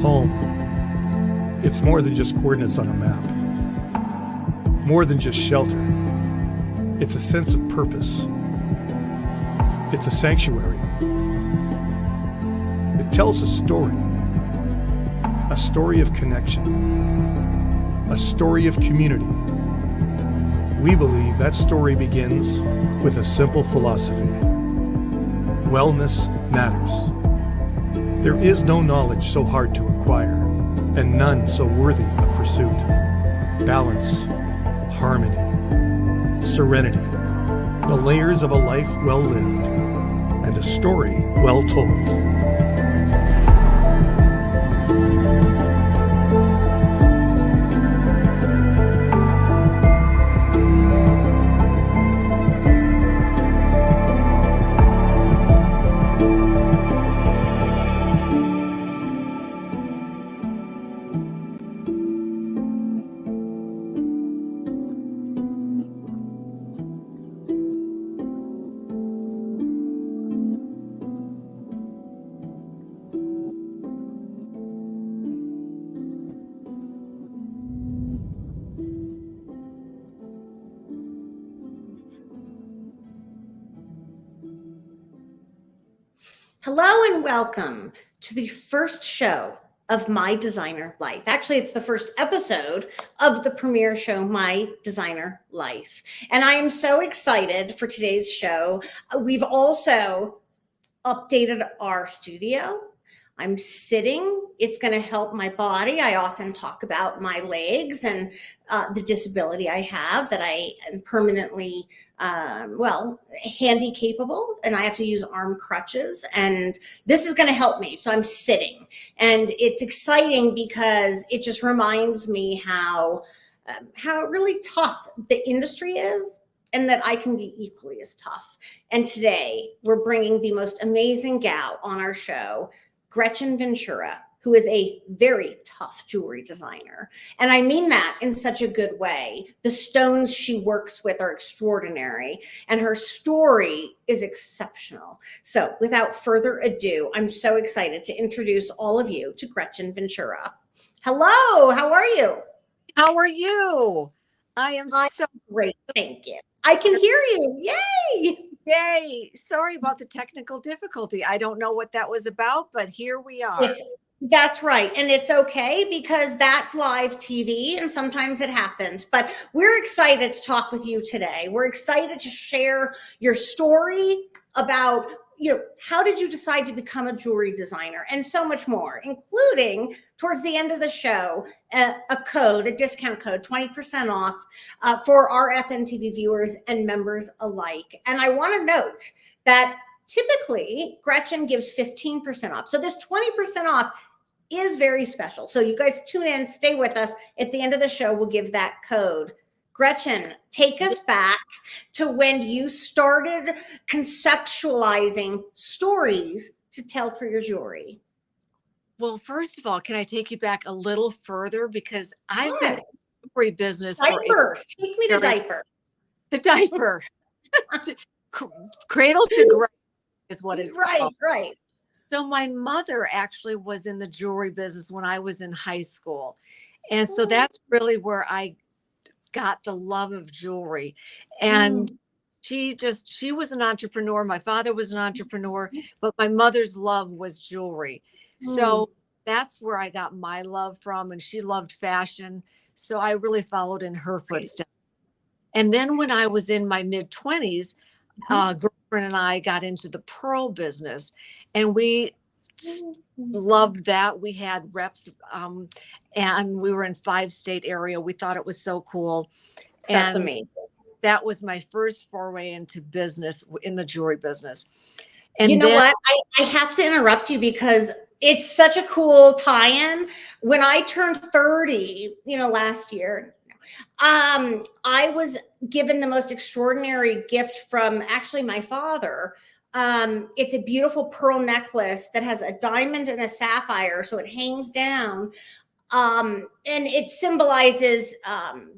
Home. It's more than just coordinates on a map. More than just shelter. It's a sense of purpose. It's a sanctuary. It tells a story of connection, a story of community. We believe that story begins with a simple philosophy. Wellness matters. There is no knowledge so hard to acquire, and none so worthy of pursuit. Balance, harmony, serenity, the layers of a life well lived, and a story well told. Hello and welcome to the first show of My Designer Life. Actually, it's the first episode of the premiere show, My Designer Life. And I am so excited for today's show. We've also updated our studio. I'm sitting. It's going to help my body. I often talk about my legs and the disability I have, that I am permanently handy capable, and I have to use arm crutches, and this is going to help me. So I'm sitting, and it's exciting because it just reminds me how really tough the industry is, and that I can be equally as tough. And today we're bringing the most amazing gal on our show, Gretchen Ventura, who is a very tough jewelry designer. And I mean that in such a good way. The stones she works with are extraordinary, and her story is exceptional. So without further ado, I'm so excited to introduce all of you to Gretchen Ventura. Hello, how are you? How are you? I'm so great, thank you. I can hear you, yay! Yay! Sorry about the technical difficulty. I don't know what that was about, but here we are. That's right. And it's okay, because that's live TV and sometimes it happens. But we're excited to talk with you today. We're excited to share your story about, how did you decide to become a jewelry designer, and so much more, including towards the end of the show, a discount code, 20% off for our FNTV viewers and members alike. And I want to note that typically Gretchen gives 15% off. So this 20% off is very special. So you guys tune in, stay with us. At the end of the show, we'll give that code. Gretchen, take us back to when you started conceptualizing stories to tell through your jewelry. Well, first of all, can I take you back a little further? Because I've been in the jewelry business Diapers. Take me to diaper. The diaper. Cradle to grave is what it's called. Right. So my mother actually was in the jewelry business when I was in high school. And so that's really where I got the love of jewelry. And she was an entrepreneur. My father was an entrepreneur, but my mother's love was jewelry. So that's where I got my love from. And she loved fashion. So I really followed in her footsteps. And then when I was in my mid-20s, girlfriend and I got into the pearl business, and we loved that. We had reps, and we were in 5-state area. We thought it was so cool. That's amazing. That was my first foray into business, in the jewelry business. And you know what? I have to interrupt you because it's such a cool tie-in. When I turned 30, last year, I was given the most extraordinary gift from actually my father. It's a beautiful pearl necklace that has a diamond and a sapphire, so it hangs down. And it symbolizes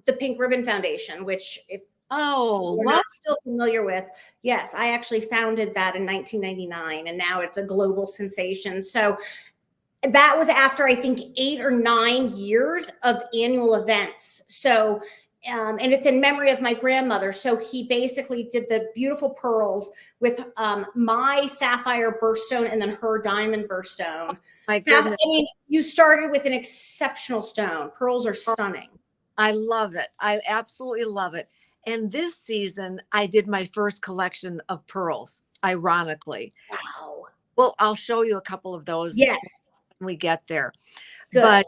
the Pink Ribbon Foundation, which if you're not still familiar with, yes, I actually founded that in 1999, and now it's a global sensation. So that was after I think 8 or 9 years of annual events. So, and it's in memory of my grandmother. So he basically did the beautiful pearls with my sapphire birthstone and then her diamond birthstone. My goodness. I mean, you started with an exceptional stone. Pearls are stunning. I love it. I absolutely love it. And this season, I did my first collection of pearls, ironically. Wow. Well, I'll show you a couple of those Yes. when we get there. Good. But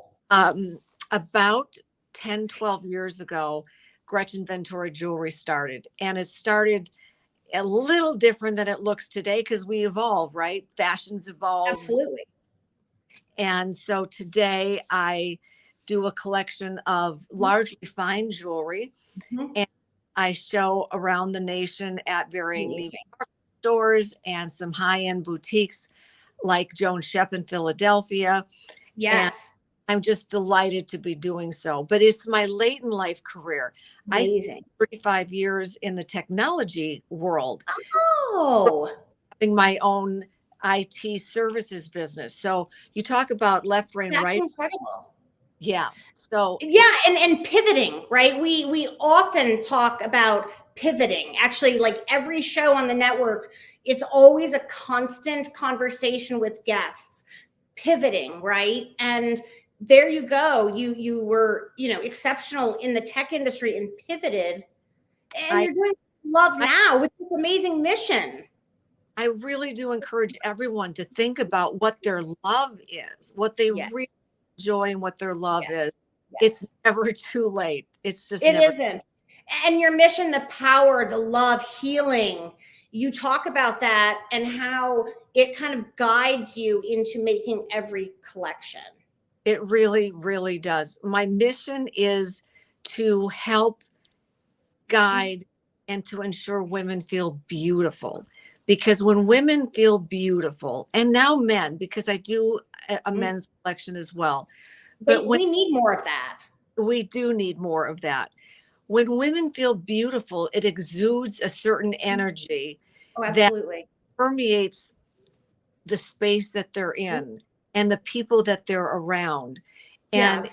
about 10, 12 years ago, Gretchen Ventura Jewelry started. And it started a little different than it looks today because we evolve, right? Fashions evolve. Absolutely. And so today I do a collection of largely fine jewelry, and I show around the nation at varying stores and some high-end boutiques like Joan Shep in Philadelphia. Yes. And I'm just delighted to be doing so. But it's my late in life career. Amazing. I spent 35 years in the technology world. Oh. Having my own IT services business. So you talk about left brain, That's right? incredible. Yeah. So yeah, and pivoting, right? We often talk about pivoting. Actually, like every show on the network, it's always a constant conversation with guests, pivoting, right? And there you go. You were, exceptional in the tech industry and pivoted, and you're doing love now with this amazing mission. I really do encourage everyone to think about what their love is, what they really enjoy and what their love is. It's never too late. It's just it isn't. And your mission, the power, the love, healing, you talk about that and how it kind of guides you into making every collection. It really, really does. My mission is to help guide and to ensure women feel beautiful. Because when women feel beautiful, and now men, because I do a men's collection as well. But we need more of that. We do need more of that. When women feel beautiful, it exudes a certain energy that permeates the space that they're in and the people that they're around. And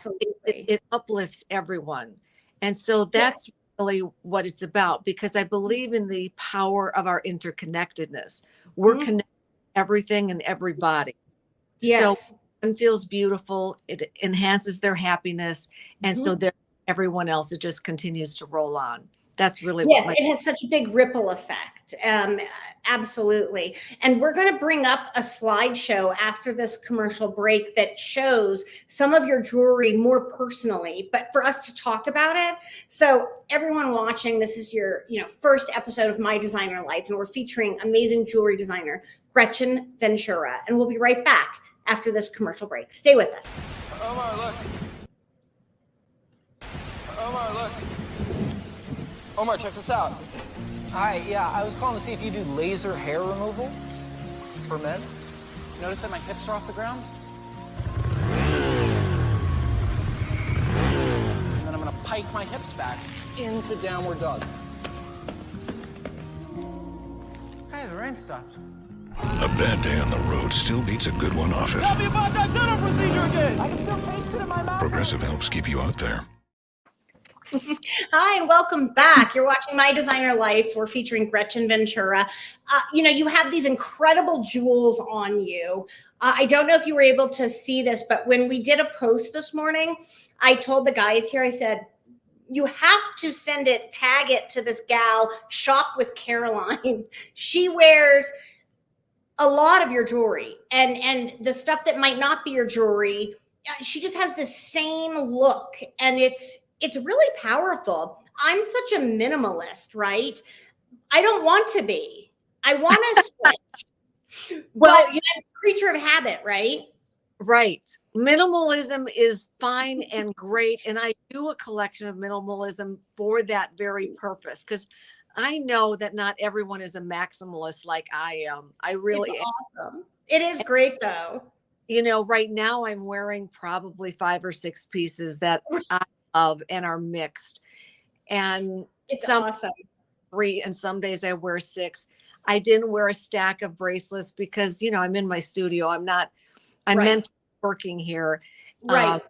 it uplifts everyone. And so that's really what it's about, because I believe in the power of our interconnectedness. We're connected to everything and everybody. So one feels beautiful, it enhances their happiness. And so everyone else, it just continues to roll on. That's really what it has such a big ripple effect. Absolutely. And we're going to bring up a slideshow after this commercial break that shows some of your jewelry more personally, but for us to talk about it. So everyone watching, this is your first episode of My Designer Life, and we're featuring amazing jewelry designer Gretchen Ventura. And we'll be right back after this commercial break. Stay with us. Omar, look. Omar, look. Omar, check this out. Hi, yeah, I was calling to see if you do laser hair removal for men. Notice that my hips are off the ground? And then I'm gonna pike my hips back into downward dog. Hey, the rain stopped. A bad day on the road still beats a good one off it. Tell me about that dinner procedure again! I can still taste it in my mouth. Progressive helps keep you out there. Hi, and welcome back. You're watching My Designer Life. We're featuring Gretchen Ventura. You have these incredible jewels on you. I don't know if you were able to see this, but when we did a post this morning, I told the guys here, I said, you have to tag it to this gal, Shop with Caroline. She wears a lot of your jewelry, and the stuff that might not be your jewelry, she just has the same look, and it's really powerful. I'm such a minimalist, right? I don't want to be. I want to switch. Well, I'm a creature of habit, right? Right. Minimalism is fine and great. And I do a collection of minimalism for that very purpose, because I know that not everyone is a maximalist like I am. I really am. Awesome. It is great though. Right now I'm wearing probably 5 or 6 pieces that I love and are mixed. And it's awesome. 3, and some days I wear 6. I didn't wear a stack of bracelets because, I'm in my studio. I'm meant to working here. Right.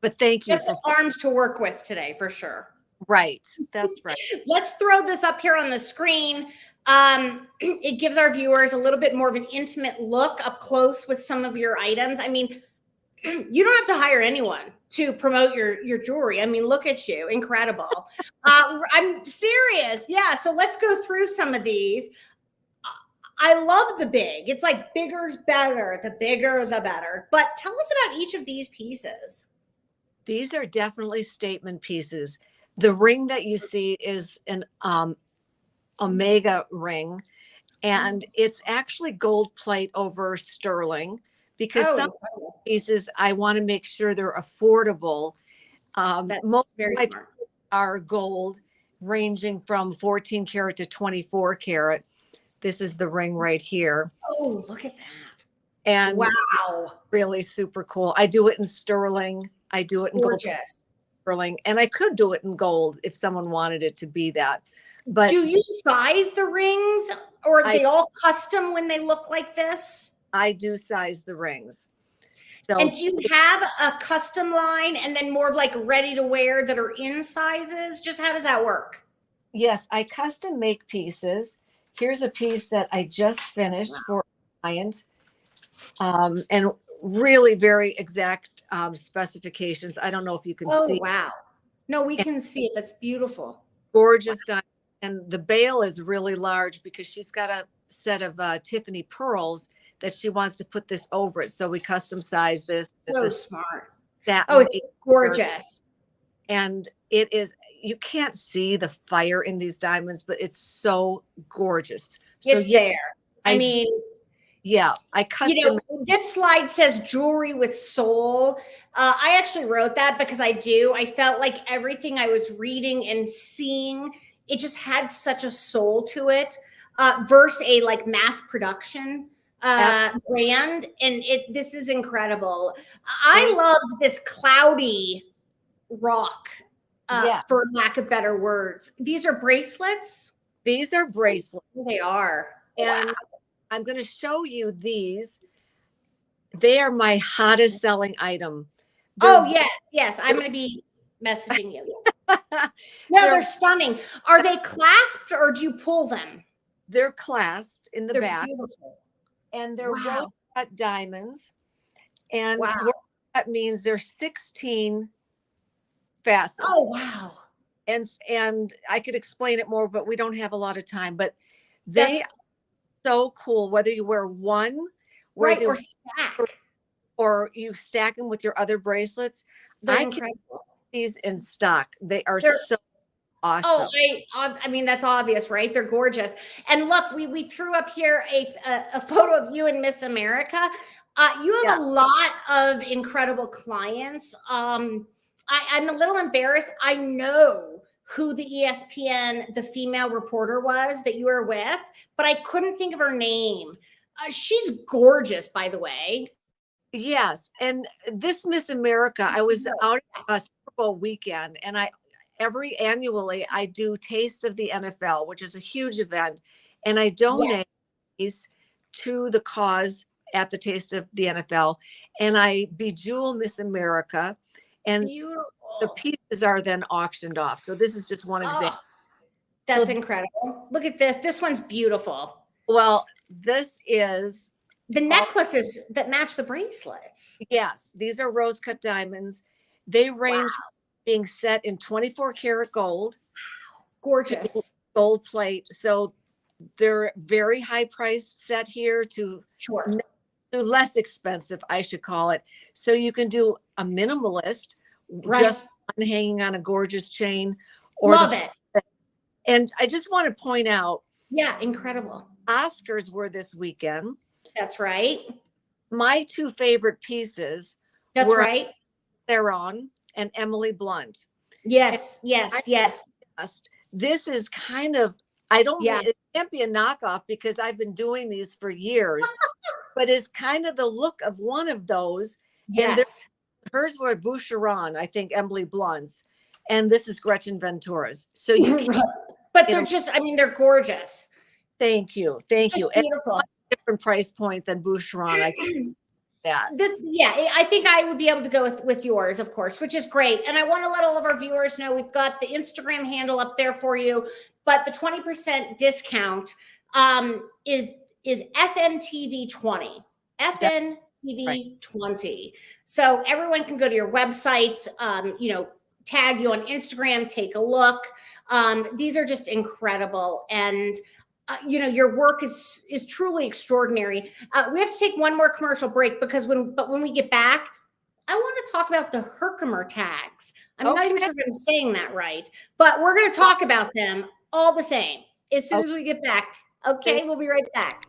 But thank you Get for the arms to work with today for sure. right. That's right. Let's throw this up here on the screen. It gives our viewers a little bit more of an intimate look up close with some of your items. I mean, you don't have to hire anyone to promote your jewelry. I mean, look at you, incredible. I'm serious. Yeah. So let's go through some of these. I love the big. It's like bigger's better. The bigger, the better. But tell us about each of these pieces. These are definitely statement pieces. The ring that you see is an omega ring, and it's actually gold plate over sterling, because some pieces I want to make sure they're affordable. That's Most very of my smart. pieces are gold, ranging from 14 karat to 24 karat. This is the ring right here. Oh, look at that. And wow. Really super cool. I do it in sterling. I do it in gold sterling, and I could do it in gold if someone wanted it to be that. But do you size the rings, or are they all custom when they look like this? I do size the rings. So, and do you have a custom line and then more of like ready to wear that are in sizes? Just how does that work? Yes, I custom make pieces. Here's a piece that I just finished for a client, and really very exact specifications. I don't know if you can see. Oh, wow. No, we can see it. That's beautiful. Gorgeous diamond. And the bail is really large because she's got a set of Tiffany pearls that she wants to put this over it. So we custom size this. So smart. Oh, it's gorgeous. And it is, you can't see the fire in these diamonds, but it's so gorgeous. It's so, yeah, there. I mean, yeah, I custom. You know, this slide says jewelry with soul. I actually wrote that because I felt like everything I was reading and seeing, it just had such a soul to it, versus a like mass production brand. And this is incredible. I loved this cloudy rock, for lack of better words. These are bracelets. These are bracelets. They are. And wow. I'm going to show you these. They are my hottest selling item. Oh, yes. I'm going to be messaging you. No, they're stunning. Are they clasped or do you pull them? They're clasped in the back. Beautiful. And they're rose cut diamonds. And what that means, they're 16 facets. Oh, wow. And I could explain it more, but we don't have a lot of time. But they are so cool, whether you wear one, or stack, or you stack them with your other bracelets. They're incredible. These in stock. They're so awesome. Oh, I mean, that's obvious, right? They're gorgeous. And look, we threw up here a photo of you and Miss America. You have a lot of incredible clients. I'm a little embarrassed. I know who the ESPN, the female reporter was that you were with, but I couldn't think of her name. She's gorgeous, by the way. Yes. And this Miss America, I was out a Super Bowl weekend, and annually I do Taste of the NFL, which is a huge event. And I donate these to the cause at the Taste of the NFL. And I bejewel Miss America, and the pieces are then auctioned off. So this is just one example. That's incredible. Look at this. This one's beautiful. Well, this is the necklaces that match the bracelets. Yes, these are rose cut diamonds. They range being set in 24 karat gold. Wow. Gorgeous. Gold plate. So they're very high priced set here to less expensive, I should call it. So you can do a minimalist, just hanging on a gorgeous chain. Or love it. And I just want to point out. Yeah, incredible. Oscars were this weekend. That's right. My two favorite pieces were Theron and Emily Blunt. Yes. This is kind of, it can't be a knockoff because I've been doing these for years, but it's kind of the look of one of those. Yes. And hers were Boucheron, I think, Emily Blunt's, and this is Gretchen Ventura's. So you can, but they're they're gorgeous. Thank you. Beautiful. Different price point than Boucheron. that. I think I would be able to go with yours, of course, which is great. And I want to let all of our viewers know we've got the Instagram handle up there for you, but the 20% discount is FNTV20. FNTV20. So everyone can go to your websites, tag you on Instagram, take a look. These are just incredible. And your work is truly extraordinary. We have to take one more commercial break because when we get back, I want to talk about the Herkimer tags. I'm not even sure if I'm saying that right, but we're going to talk about them all the same as soon as we get back. Okay, we'll be right back.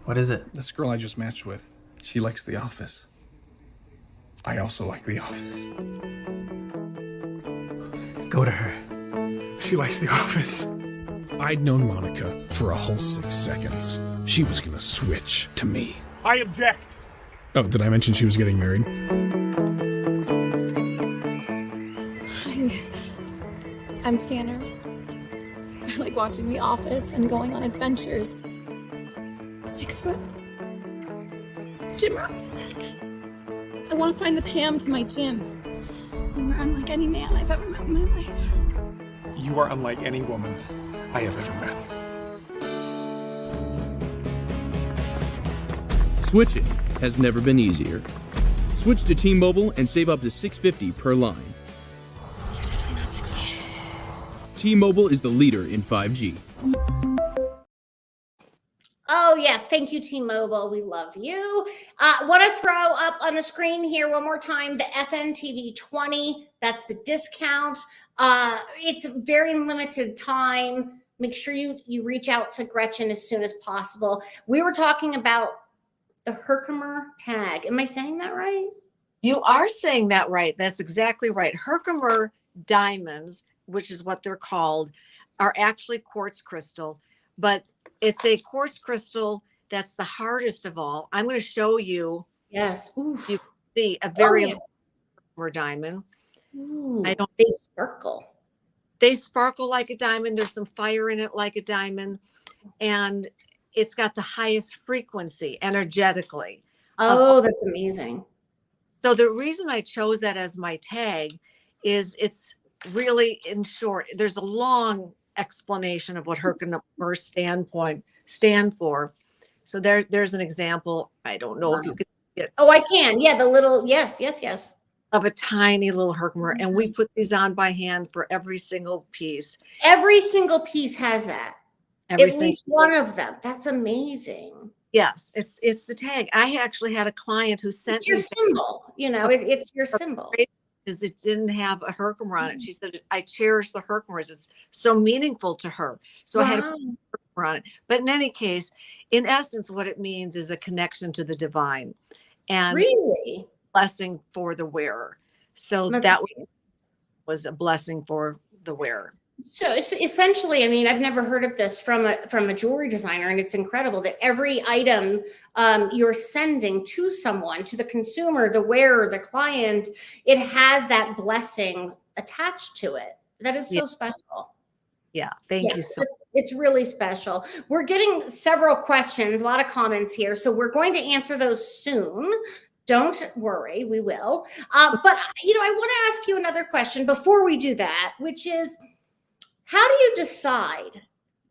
What is it? This girl I just matched with, she likes The Office. I also like The Office. Go to her. She likes The Office. I'd known Monica for a whole 6 seconds. She was gonna switch to me. I object. Oh, did I mention she was getting married? I'm Tanner. I like watching The Office and going on adventures. 6 foot. Gym rat. I want to find the Pam to my gym. And we're unlike any man I've ever met in my life. You are unlike any woman I have ever met. Switching has never been easier. Switch to T-Mobile and save up to $650 per line. You're definitely not 6 feet. T-Mobile is the leader in 5G. Oh, yes. Thank you, T-Mobile. We love you. Want to throw up on the screen here one more time the FNTV20. That's the discount. It's a very limited time. Make sure you reach out to Gretchen as soon as possible. We were talking about the Herkimer tag. Am I saying that right? You are saying that right. That's exactly right. Herkimer diamonds, which is what they're called, are actually quartz crystal, but it's a quartz crystal that's the hardest of all. I'm going to show you. Yes. You can see a very Herkimer diamond. Ooh, they sparkle. They sparkle like a diamond. There's some fire in it like a diamond. And it's got the highest frequency energetically. Oh, that's amazing. So the reason I chose that as my tag is it's really, in short, there's a long explanation of what Herkimer stand for. So there's an example. I don't know if you could see it. Oh, I can. Yeah, the little, yes. Of a tiny little Herkimer. And we put these on by hand for every single piece. Every single piece has that. At least one of them. That's amazing. Yes, it's the tag. I actually had a client who sent me. It's your symbol. It's your symbol. Because it didn't have a Herkimer on it. She said, I cherish the Herkimers. It's so meaningful to her. So I had a Herkimer on it. But in any case, in essence, what it means is a connection to the divine. And really? Blessing for the wearer. So that was a blessing for the wearer. So it's essentially, I mean, I've never heard of this from a jewelry designer, and it's incredible that every item you're sending to someone, to the consumer, the wearer, the client, it has that blessing attached to it. That is so special. Yeah, thank you so much. It's really special. We're getting several questions, a lot of comments here, so we're going to answer those soon. Don't worry, we will. But I want to ask you another question before we do that, which is, how do you decide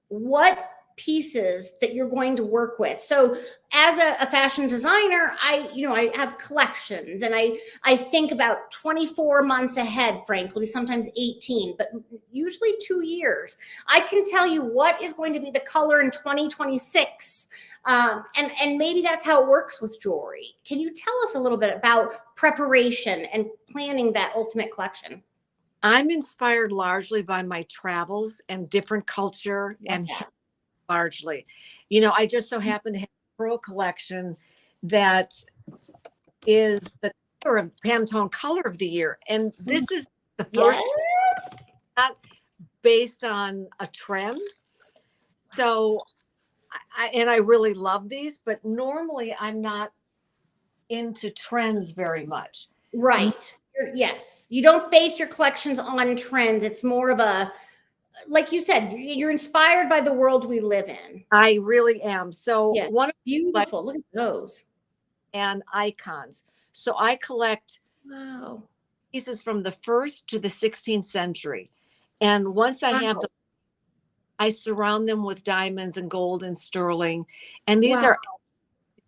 what pieces that you're going to work with? So as a fashion designer, I have collections, and I think about 24 months ahead, frankly, sometimes 18, but usually 2 years. I can tell you what is going to be the color in 2026. And maybe that's how it works with jewelry. Can you tell us a little bit about preparation and planning that ultimate collection? I'm inspired largely by my travels and different culture and largely, I just so happen to have a pearl collection that is the color of Pantone color of the year. And this is the first, not based on a trend. So, I really love these, but normally I'm not into trends very much. Right. Yes. You don't base your collections on trends. It's more of a, like you said, you're inspired by the world we live in. I really am. So one of beautiful. Look at those. and icons. So I collect Wow. pieces from the 1st to the 16th century. And once I have Wow. them, I surround them with diamonds and gold and sterling. And these Wow. are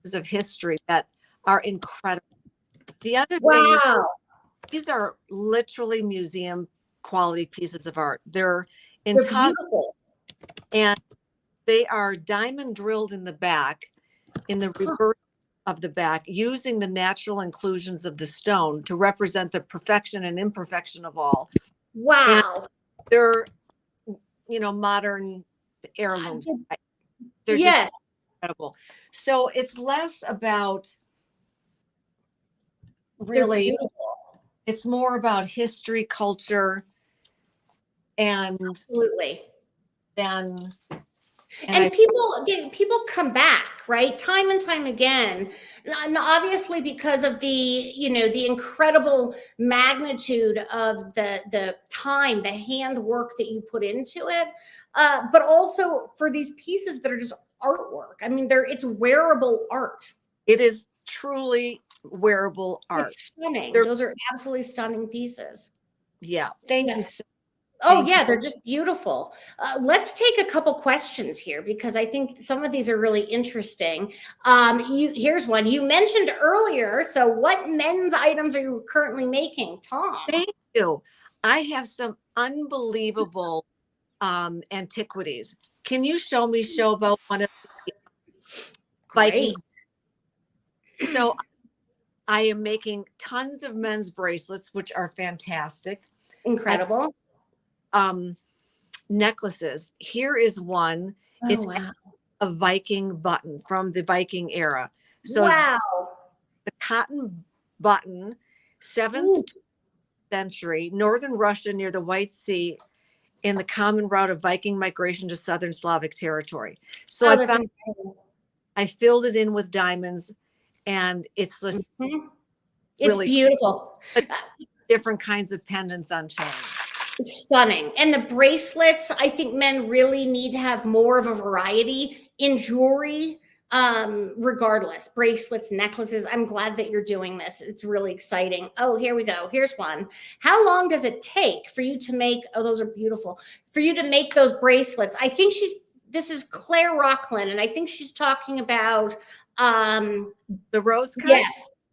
pieces of history that are incredible. The other thing, Wow. these are literally museum quality pieces of art. They're They're entirely, beautiful. and they are diamond drilled in the back, in the reverse of the back, using the natural inclusions of the stone to represent the perfection and imperfection of all. And Wow. they're, modern heirlooms. They're just Yes. incredible. So it's less about They're really, beautiful. it's more about history, culture, and Absolutely. then, And people come back, right? Time and time again. And obviously because of the incredible magnitude of the time, the handwork that you put into it. But also for these pieces that are just artwork. I mean, it's wearable art. it is truly wearable art. It's stunning. They're- Those are absolutely stunning pieces. Yeah. Thank Yeah. you so Oh Thank yeah, you. they're just beautiful. Let's take a couple questions here because I think some of these are really interesting. Here's one you mentioned earlier. So, what men's items are you currently making, Tom? Thank you. I have some unbelievable antiquities. Can you show about one of the Great, Vikings? So I am making tons of men's bracelets, which are fantastic. incredible. Necklaces. Here is one. Oh It's wow, a Viking button from the Viking era. So wow. the cotton button, 7th Ooh. century, northern Russia near the White Sea, in the common route of Viking migration to southern Slavic territory. So Oh, that's incredible. I filled it in with diamonds, and it's this Mhm. It's really beautiful. different kinds of pendants on chain. It's stunning. And the bracelets, I think men really need to have more of a variety in jewelry, regardless. Bracelets, necklaces. I'm glad that you're doing this. It's really exciting. Oh, here we go. Here's one. How long does it take for you to make, oh, those are beautiful, for you to make those bracelets? I think this is Claire Rockland, and I think she's talking about The rose cut?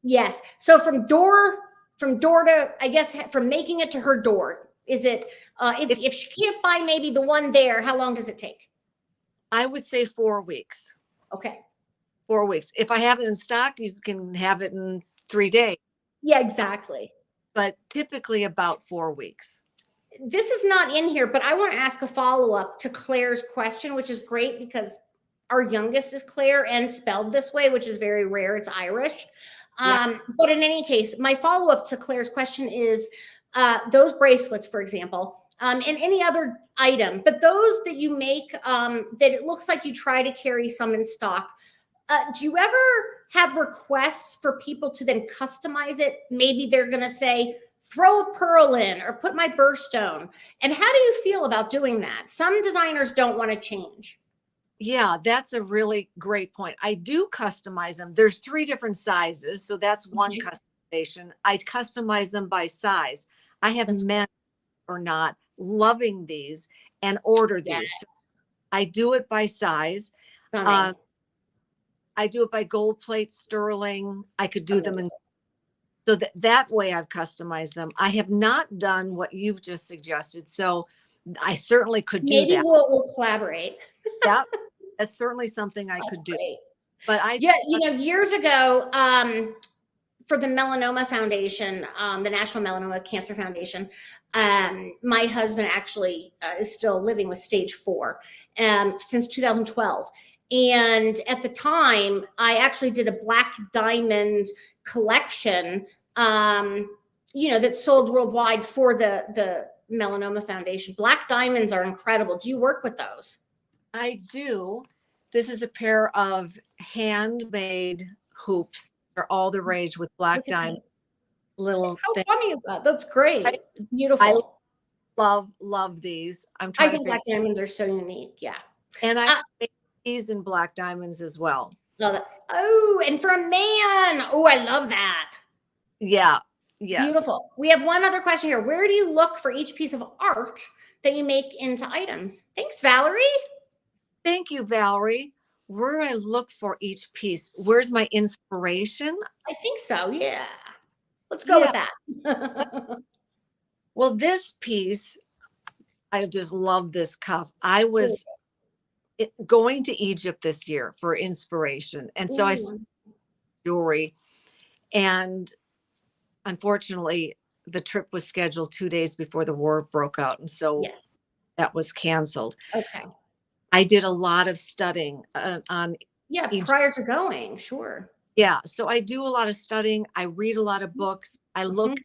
Yes. So from door to, I guess, from making it to her door. Is it if she can't buy maybe the one there, how long does it take? I would say 4 weeks. Okay. 4 weeks. If I have it in stock, you can have it in 3 days, Yeah, exactly. but typically about 4 weeks. This is not in here, but I want to ask a follow-up to Claire's question, which is great because our youngest is Claire and spelled this way, which is very rare. It's Irish. But in any case, my follow-up to Claire's question is those bracelets, for example, and any other item, but those that you make that it looks like you try to carry some in stock. Do you ever have requests for people to then customize it? Maybe they're going to say, throw a pearl in or put my birthstone. And how do you feel about doing that? Some designers don't want to change. Yeah, that's a really great point. I do customize them. There's 3 different sizes, so that's one customization. I customize them by size. I have men or not loving these and order these. Yes. So I do it by size. Stunning. I do it by gold plate, sterling. I could do them in, so that way I've customized them. I have not done what you've just suggested, so I certainly could do Maybe that. we'll collaborate. Yeah, that's certainly something I could do. Great. But years ago, for the Melanoma Foundation, the National Melanoma Cancer Foundation, my husband actually is still living with stage 4 since 2012. And at the time, I actually did a black diamond collection, that sold worldwide for the Melanoma Foundation. Black diamonds are incredible. Do you work with those? I do. This is a pair of handmade hoops. They're all the rage with black diamond. Little How thing. funny is that? That's great. Beautiful. I love these. I'm I trying think to black diamonds are so unique. Yeah. and I make these in black diamonds as well. Love it. Oh, and for a man. Oh, I love that. Yeah. Yes. Beautiful. We have one other question here. Where do you look for each piece of art that you make into items? Thanks, Valerie. Thank you, Valerie. Where I look for each piece, where's my inspiration? I think so. Yeah. Let's go with that. Well, this piece, I just love this cuff. I was going to Egypt this year for inspiration. And so I saw jewelry, and unfortunately, the trip was scheduled 2 days before the war broke out. And so Yes. that was canceled. Okay. I did a lot of studying on Yeah, Egypt. prior to going, sure. Yeah. So I do a lot of studying. I read a lot of books. I look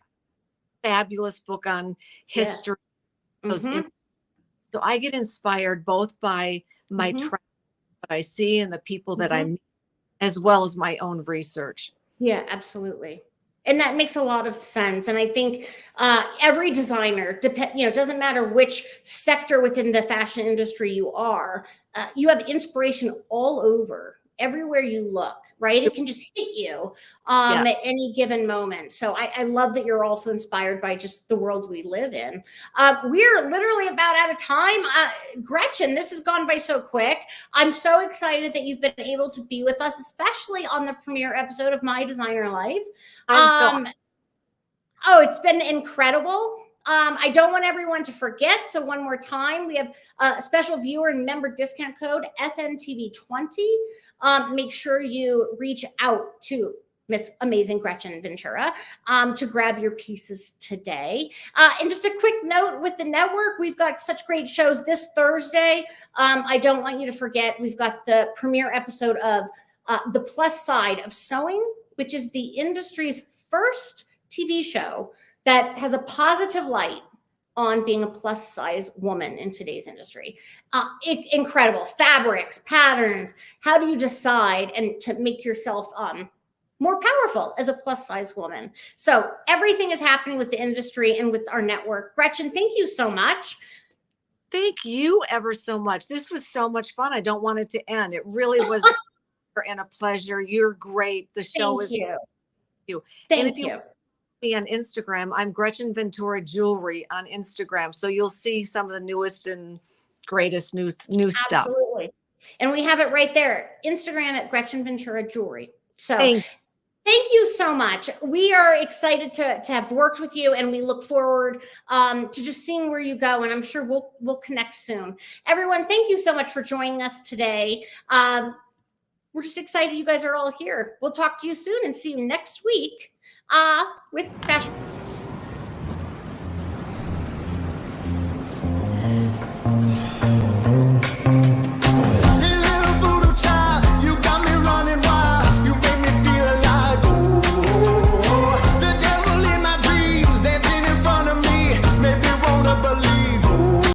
fabulous book on history. Yes. So I get inspired both by my what I see and the people that I meet, as well as my own research. Yeah, absolutely. And that makes a lot of sense. And I think every designer, it doesn't matter which sector within the fashion industry you are, you have inspiration all over, everywhere you look, right? It can just hit you at any given moment. So I love that you're also inspired by just the world we live in. We're literally about out of time. Gretchen, this has gone by so quick. I'm so excited that you've been able to be with us, especially on the premiere episode of My Designer Life. Oh, it's been incredible. I don't want everyone to forget. So one more time, we have a special viewer and member discount code FNTV20. Make sure you reach out to Miss Amazing Gretchen Ventura to grab your pieces today. And just a quick note with the network, we've got such great shows this Thursday. I don't want you to forget, we've got the premiere episode of The Plus Side of Sewing, which is the industry's first TV show that has a positive light on being a plus size woman in today's industry. Incredible fabrics, patterns. How do you decide and to make yourself more powerful as a plus size woman? So everything is happening with the industry and with our network. Gretchen, thank you so much. Thank you ever so much. This was so much fun. I don't want it to end. It really was and a pleasure. You're great. The show is you. Thank you. Me on Instagram, I'm Gretchen Ventura Jewelry on Instagram. So you'll see some of the newest and greatest new stuff. Absolutely. And we have it right there. Instagram at Gretchen Ventura Jewelry. So thank you so much. We are excited to have worked with you, and we look forward to just seeing where you go. And I'm sure we'll connect soon. Everyone, thank you so much for joining us today. We're just excited you guys are all here. We'll talk to you soon and see you next week with fashion.